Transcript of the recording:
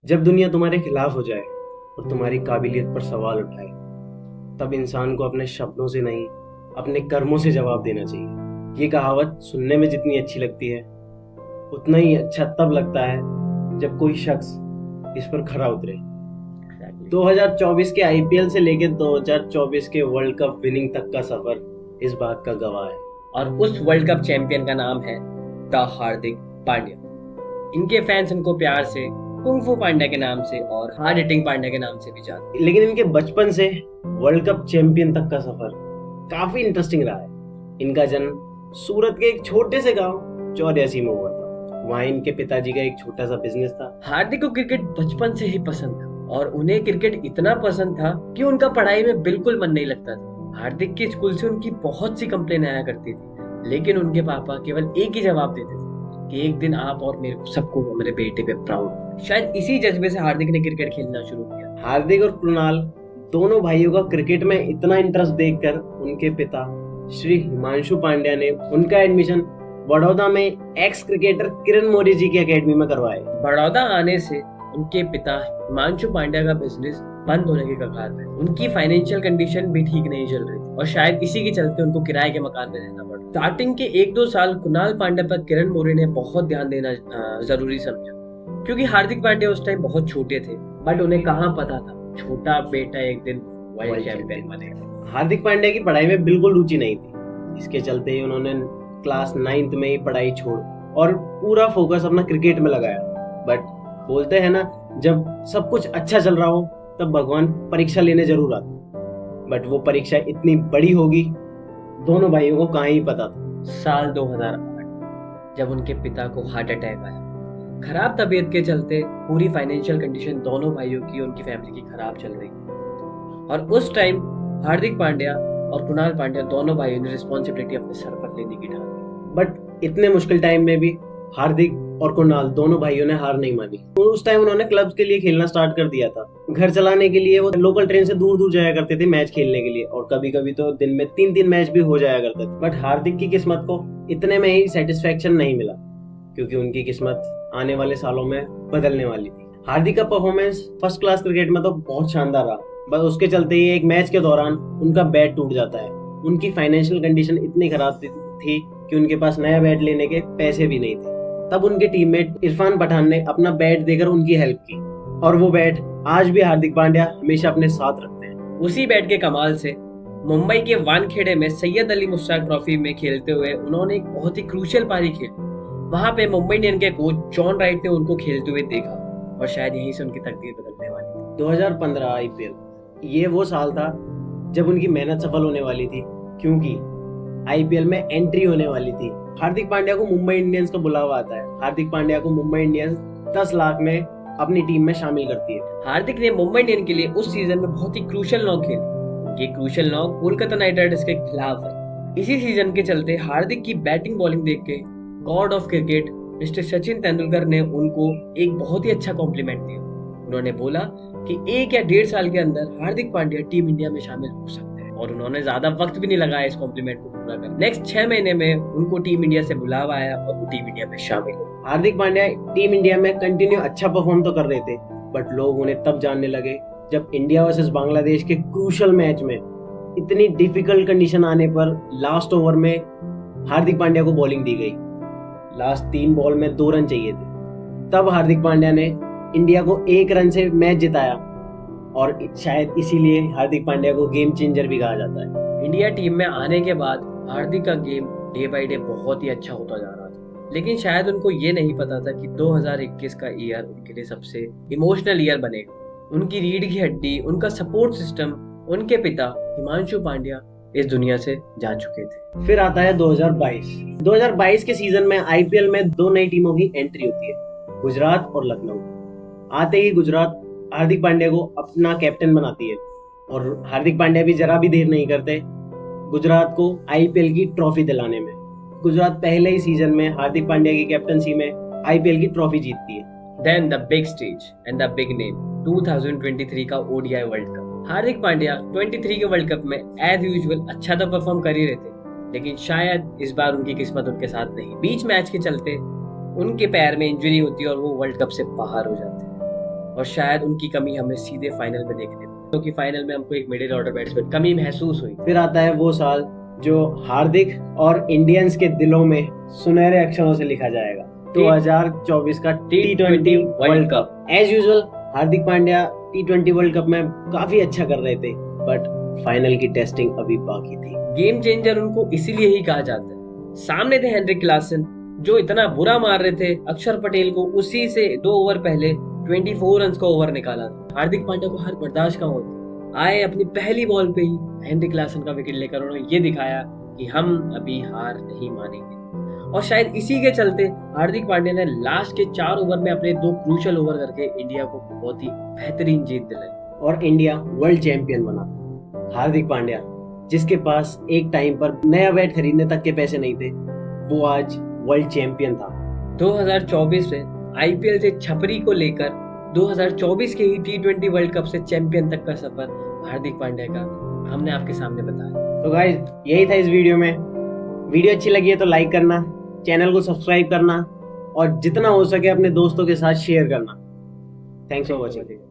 जब दुनिया तुम्हारे खिलाफ हो जाए और तुम्हारी काबिलियत पर सवाल उठाए, तब इंसान को अपने शब्दों से नहीं, अपने कर्मों से जवाब देना चाहिए। ये कहावत सुनने में जितनी अच्छी लगती है, उतना ही अच्छा तब लगता है जब कोई शख्स इस पर खरा उतरे। 2024 के आईपीएल से लेकर 2024 के वर्ल्ड कप विनिंग तक का सफर इस बात का गवाह है। और उस वर्ल्ड कप चैंपियन का नाम है द हार्दिक पांड्या। इनके फैंस इनको प्यार से कुंफू पांड्या के नाम से और हार्ड हिटिंग पांड्या के नाम से भी जानते हैं। लेकिन इनके बचपन से वर्ल्ड कप चैंपियन तक का सफर काफी इंटरेस्टिंग रहा है। इनका जन्म सूरत के एक छोटे से गांव चौरासी में हुआ था। वहाँ इनके पिताजी का एक छोटा सा बिजनेस था। हार्दिक को क्रिकेट बचपन से ही पसंद था और उन्हें क्रिकेट इतना पसंद था कि उनका पढ़ाई में बिल्कुल मन नहीं लगता था। हार्दिक के स्कूल से उनकी बहुत सी कंप्लेन आया करती थी, लेकिन उनके पापा केवल एक ही जवाब देते थे कि एक दिन आप और मेरे को सबको मेरे बेटे पे प्राउड। शायद इसी जज्बे से हार्दिक ने क्रिकेट खेलना शुरू किया। हार्दिक और कृणाल दोनों भाइयों का क्रिकेट में इतना इंटरेस्ट देखकर उनके पिता श्री हिमांशु पांड्या ने उनका एडमिशन बड़ौदा में एक्स क्रिकेटर किरण मौर्य जी की एकेडमी में करवाए। बड़ौदा आने से उनके पिता हिमांशु पांड्या का बिजनेस बंद होने के कगार पे। उनकी फाइनेंशियल कंडीशन भी ठीक नहीं चल रही थी और शायद इसी के चलते उनको किराए के मकान में रहना पड़ा। स्टार्टिंग के 1-2 साल कुणाल पांड्या पर किरण मौर्य ने बहुत ध्यान देना जरूरी समझा, क्योंकि हार्दिक पांड्या उस टाइम बहुत छोटे थे। बट उन्हें कहाँ पता था छोटा बेटा एक दिन वर्ल्ड चैंपियन बनेगा। हार्दिक पांड्या की पढ़ाई में बिल्कुल रुचि नहीं थी। इसके चलते ही उन्होंने क्लास 9th में ही पढ़ाई छोड़ और पूरा फोकस अपना क्रिकेट में लगाया। बट बोलते हैं ना, जब सब कुछ अच्छा चल रहा हो तब भगवान परीक्षा लेने जरूर आते। बट वो परीक्षा इतनी बड़ी होगी, दोनों भाइयों को कहाँ ही पता था। साल 2008 जब उनके पिता को हार्ट अटैक आया। खराब तबीयत के चलते पूरी फाइनेंशियल कंडीशन दोनों भाइयों की, उनकी फैमिली की खराब चल रही थी। और उस टाइम हार्दिक पांड्या और कुणाल पांड्या दोनों भाइयों ने रिस्पॉन्सिबिलिटी अपने सर पर लेने की ठानी। बट इतने मुश्किल टाइम में भी हार्दिक और कुणाल दोनों भाइयों ने हार नहीं मानी। उस टाइम उन्होंने क्लब्स के लिए खेलना स्टार्ट कर दिया था। घर चलाने के लिए वो लोकल ट्रेन से दूर दूर जाया करते थे मैच खेलने के लिए, और कभी कभी तो दिन में 3-3 मैच भी हो जाया करते थे। बट हार्दिक की किस्मत को इतने में ही सेटिस्फेक्शन नहीं मिला, क्योंकि उनकी किस्मत आने वाले सालों में बदलने वाली थी। हार्दिक का परफॉर्मेंस फर्स्ट क्लास क्रिकेट में तो बहुत शानदार रहा, बस उसके चलते ही एक मैच के दौरान उनका बैट टूट जाता है। उनकी फाइनेंशियल कंडीशन इतनी खराब थी कि उनके पास नया बैट लेने के पैसे भी नहीं थे। तब उनके टीममेट इरफान पठान ने अपना बैट देकर उनकी हेल्प की, और वो बैट आज भी हार्दिक पांड्या हमेशा अपने साथ रखते हैं। उसी बैट के कमाल से मुंबई के वानखेड़े में सैयद अली मुश्ताक ट्रॉफी में खेलते हुए उन्होंने एक बहुत ही क्रूशियल पारी खेली। वहां पे मुंबई इंडियन के कोच जॉन राइट ने उनको खेलते हुए देखा और शायद यहीं से उनकी तकदीर बदलने वाली थी। 2015 आईपीएल ये वो साल था जब उनकी मेहनत सफल होने वाली थी, क्योंकि आईपीएल में एंट्री होने वाली थी। हार्दिक पांड्या को मुंबई इंडियंस का बुलावा आता है। हार्दिक पांड्या को मुंबई इंडियंस 10 लाख में अपनी टीम में शामिल करती है। हार्दिक ने मुंबई इंडियन के लिए उस सीजन में बहुत ही क्रूशियल नॉक खेली। ये crucial knock Kolkata night Riders के खिलाफ है। इसी सीजन के चलते हार्दिक की बैटिंग बॉलिंग देख के God of cricket mister Sachin Tendulkar ने उनको एक बहुत ही अच्छा कॉम्प्लीमेंट दिया। उन्होंने बोला कि 1 या 1.5 साल के अंदर हार्दिक पांड्या टीम इंडिया में शामिल हो सकते हैं, और उन्होंने ज्यादा वक्त भी नहीं लगाया इस कॉम्प्लीमेंट को पूरा करने। नेक्स्ट 6 महीने में उनको टीम इंडिया से बुलावा आया और वो टीम इंडिया में शामिल हो। हार्दिक पांड्या टीम इंडिया में कंटिन्यू अच्छा परफॉर्म तो कर रहे थे, बट लोग उन्हें तब जानने लगे जब इंडिया वर्सेस बांग्लादेश के क्रूशियल मैच में इतनी डिफिकल्ट कंडीशन आने पर लास्ट ओवर में हार्दिक पांड्या को बॉलिंग दी गई। लास्ट 3 बॉल में 2 रन चाहिए थे। तब हार्दिक पांड्या ने इंडिया को 1 रन से मैच जिताया, और शायद इसीलिए हार्दिक पांड्या को गेम चेंजर भी कहा जाता है। इंडिया टीम में आने के बाद हार्दिक का गेम डे बाय डे बहुत ही अच्छा होता जा रहा था, लेकिन शायद उनको ये नहीं पता था कि 2021 का ईयर उनके लिए सबसे इमोशनल ईयर बनेगा। उनकी रीढ़ की हड्डी, उनका सपोर्ट सिस्टम, उनके पिता हिमांशु पांड्या इस दुनिया से जा चुके थे। फिर आता है 2022। 2022 के सीजन में आईपीएल में 2 नई टीमों की एंट्री होती है, गुजरात और लखनऊ। आते ही गुजरात हार्दिक पांड्या को अपना कैप्टन बनाती है, और हार्दिक पांड्या भी जरा भी देर नहीं करते गुजरात को आईपीएल की ट्रॉफी दिलाने में। गुजरात पहले ही सीजन में हार्दिक पांड्या की कैप्टनसी में आईपीएल की ट्रॉफी जीतती है। Then the big stage and the big name 2023 का ODI world cup. Hardik Pandya 23 के वर्ल्ड कप में एज यूजुअल अच्छा तो परफॉर्म कर ही रहे थे, लेकिन शायद इस बार उनकी किस्मत उनके साथ नहीं। बीच मैच के चलते उनके पैर में इंजरी होती है और वो वर्ल्ड कप से बाहर हो जाते हैं। और शायद उनकी कमी हमें सीधे फाइनल में देखने को, क्योंकि फाइनल में हमको एक मिडिल ऑर्डर बैट्समैन कमी महसूस हुई। फिर आता है वो साल जो हार्दिक और इंडियंस के दिलों में सुनहरे अक्षरों से लिखा जाएगा, 2024 का T20 world cup. As usual Hardik Pandya T20 world cup में काफी अच्छा कर रहे थे, बट फाइनल की टेस्टिंग अभी बाकी थी। गेम चेंजर उनको इसीलिए ही कहा जाता है। सामने थे हेनरिक क्लासन, जो इतना बुरा मार रहे थे अक्षर पटेल को, उसी से 2 ओवर पहले 24 रन का ओवर निकाला। हार्दिक पांड्या को हर बर्दाश्त का होता, आए अपनी पहली बॉल पे ही हेनरिक क्लासन का विकेट लेकर उन्होंने ये दिखाया कि हम अभी हार नहीं मानेंगे। और शायद इसी के चलते हार्दिक पांड्या ने लास्ट के 4 ओवर में अपने 2 क्रूशियल ओवर करके इंडिया को बहुत ही बेहतरीन जीत दिलाई और इंडिया वर्ल्ड चैंपियन बना। हार्दिक पांड्या, जिसके पास एक टाइम पर नया बैट खरीदने तक के पैसे नहीं थे, वो आज वर्ल्ड चैंपियन था। 2024 में आईपीएल से छपरी को लेकर 2024 के ही T20 वर्ल्ड कप से चैंपियन तक का सफर हार्दिक पांड्या का हमने आपके सामने बताया। तो गाइस, यही था इस वीडियो में। वीडियो अच्छी लगी है तो लाइक करना, चैनल को सब्सक्राइब करना और जितना हो सके अपने दोस्तों के साथ शेयर करना। Thanks for watching.